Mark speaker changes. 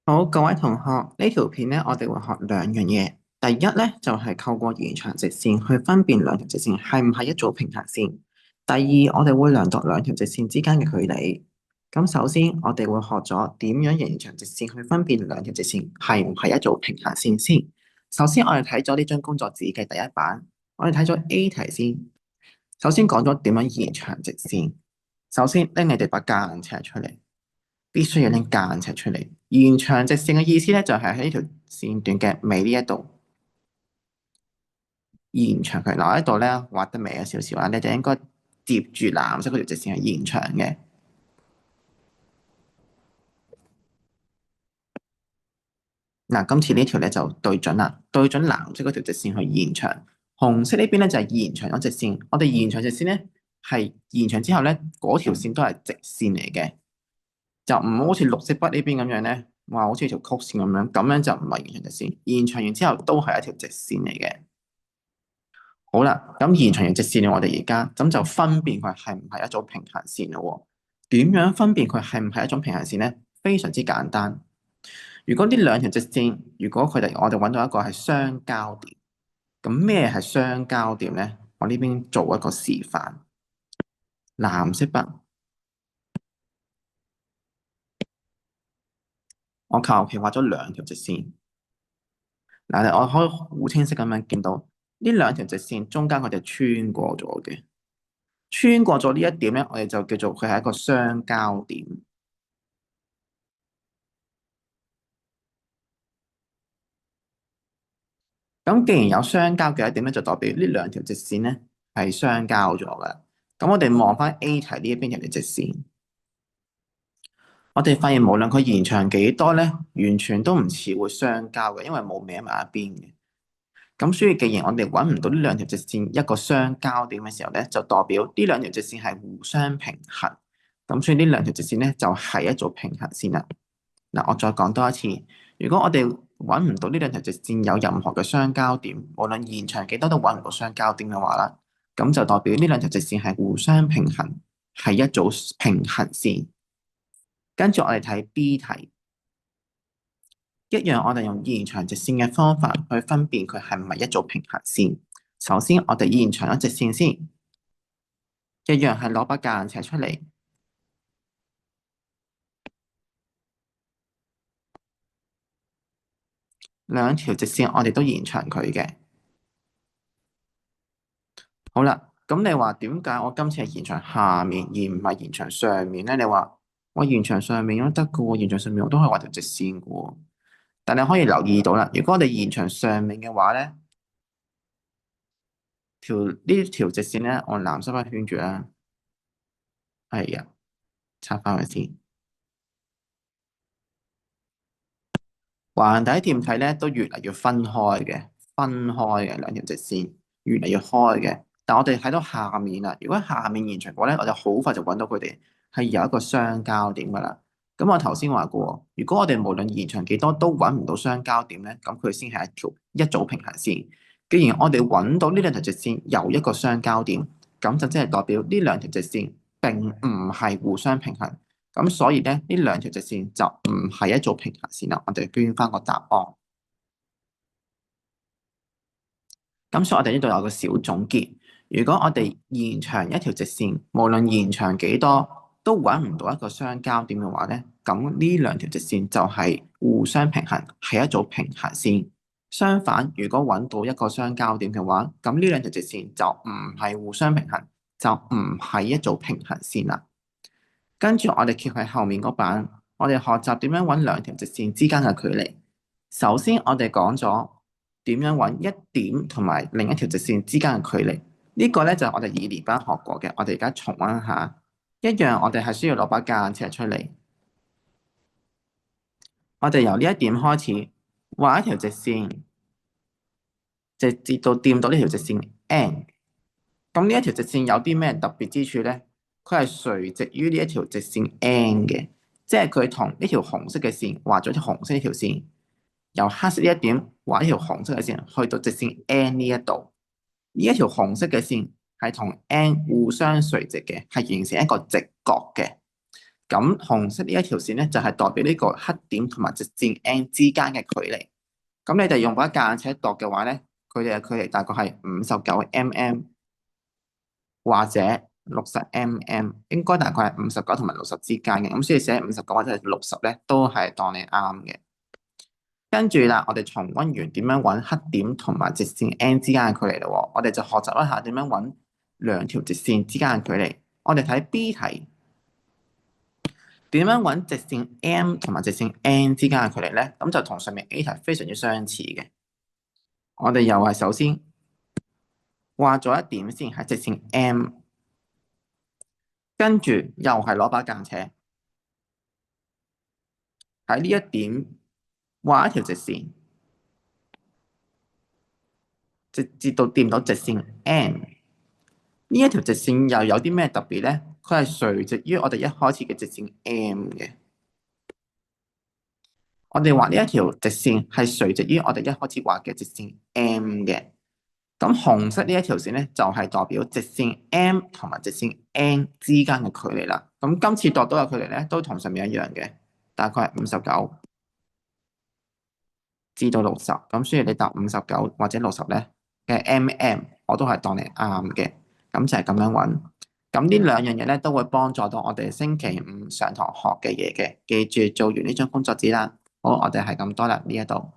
Speaker 1: 好，各位同學，呢條片咧，我哋會學兩樣嘢。第一咧，就係透過延長直線去分辨兩條直線係唔係一組平行線。第二，我哋會量度兩條直線之間嘅距離。咁首先，我哋會學咗點樣延長直線去分辨兩條直線係唔係一組平行線先。首先，我哋睇咗呢張工作紙嘅第一版，我哋睇咗 A 題先。首先講咗點樣延長直線。首先拎你哋把間尺出嚟。必須要拎間尺出嚟。延長直線嘅意思咧，就係喺呢條線段嘅尾呢一度延長佢。嗱，呢度咧畫得歪咗少少啊，你哋應該接住藍色嗰條直線係延長嘅。嗱，今次呢條咧就對準啦，對準藍色嗰條直線去延長。紅色呢邊咧就係延長咗直線。我哋延長直線咧係延長之後咧，嗰條線都係直線嚟嘅。就唔好似綠色筆呢邊咁樣咧，哇！好似條曲線咁樣就唔係延長直線。延長完之後都係一條直線嚟嘅。好啦，咁延長完直線，我哋而家咁就分辨佢係唔係一種平行線咯。點樣分辨佢係唔係一種平行線咧？非常之簡單。如果呢兩條直線，如果我哋揾到一個係相交點，咁咩係相交點咧？我呢邊做一個示範，藍色筆。我求其畫咗兩條直線，嗱，我可以好清晰咁樣見到呢兩條直線中間佢哋穿過咗嘅，穿過咗呢一點咧，我哋就叫做佢係一個相交點。咁既然有相交嘅一點咧，就代表呢兩條直線咧係相交咗嘅。咁我哋望翻 A 題呢一邊條直線，我哋發現無論佢延長幾多咧，完全都唔似會相交嘅，因為冇歪埋一邊嘅。咁所以既然我哋揾唔到呢兩條直線一個相交點嘅時候咧，就代表呢兩條直線係互相平衡。咁所以呢兩條直線咧就係一組平行線啦。嗱，我再講多一次，如果我哋揾唔到呢兩條直線有任何嘅相交點，無論延長幾多都揾唔到相交點嘅話啦，咁就代表呢兩條直線係互相平衡，係一組平行線。跟住我哋睇 B 題。一樣，我哋用延長直線嘅方法去分辨佢係唔係一組平行線。首先，我哋延長咗直線先，一樣係攞把間尺出嚟，兩條直線我哋都延長佢嘅。好啦，咁你話點解我今次係延長下面而唔係延長上面咧？你話我延長上面都得嘅喎，延長上面我都可以畫條直線嘅喎。但你可以留意到啦，如果我哋延長上面嘅話咧，呢條直線咧，我藍色筆圈住啦，係啊，插翻去先。橫睇掂睇咧，都越嚟越分開嘅兩條直線，越嚟越開嘅。但我哋睇到下面啦，如果下面延長嘅話咧，我就好快就揾到佢哋係有一個相交點噶啦。咁我頭先話過，如果我哋無論延長幾多都揾唔到相交點咧，咁佢先係一組平行線。既然我哋揾到呢兩條直線有一個相交點，咁就即係代表呢兩條直線並唔係互相平衡。咁所以咧，呢兩條直線就唔係一組平行線啦。我哋捐翻個答案。咁所以我哋呢度有個小總結。如果我哋延長一條直線，無論延長幾多，都揾唔到一個相交點嘅話咧，咁呢兩條直線就係互相平衡，係一組平行線。相反，如果揾到一個相交點嘅話，咁呢兩條直線就唔係互相平衡，就唔係一組平行線啦。跟住我哋揭去後面嗰版，我哋學習點樣揾兩條直線之間嘅距離。首先，我哋講咗點樣揾一點同埋另一條直線之間嘅距離。呢個咧就係我哋二年班學過嘅，我哋而家重溫下。一樣，我哋係需要攞把間尺出嚟。我哋由呢一點開始畫一條直線，直接到掂到呢條直線 N。咁呢一條直線有啲咩特別之處咧？佢係垂直於呢一條直線 N 嘅，即係佢同呢條紅色嘅線畫咗條紅色呢條線，由黑色呢一點畫一條紅色嘅線去到直線 N 呢一度。呢一條紅色嘅線係同 N 互相垂直嘅，係形成一個直角嘅。咁紅色呢一條線咧就係代表呢個黑點同埋直線 N 之間嘅距離。咁你哋用把間尺度嘅話咧，佢哋嘅距離大概係59mm 或者60mm，應該大概係59同埋60之間嘅。咁所以寫59或者係60咧，都係當你啱嘅。跟住啦，我哋重溫完點樣揾黑點同埋直線 N 之間嘅距離咯。我哋就學習一下點樣揾兩條直線之間嘅距離。我哋睇 B 題，點樣揾直線 M 同埋直線 N 之間嘅距離咧？咁就同上面 A 題非常之相似嘅。我哋又係首先畫咗一點先係直線 M， 跟住又係攞把間尺喺呢一點畫一條直線，直至到掂到直線 N。呢一條直線又有啲咩特別咧？佢係垂直於我哋一開始嘅直線 M 嘅。我哋畫呢一條直線係垂直於我哋一開始畫嘅直線 M 嘅。咁紅色呢一條線咧，就係代表直線 M 同埋直線 N 之間嘅距離啦。咁今次度到嘅距離咧，都同上面一樣嘅，大概係59至到60。咁所以你答59或者60咧嘅 mm， 我都係當你啱嘅。咁就係咁樣揾。咁呢兩樣嘢咧，都會幫助到我哋星期五上堂學嘅嘢嘅。記住做完呢張工作紙啦。好，我哋係咁多啦，呢一度。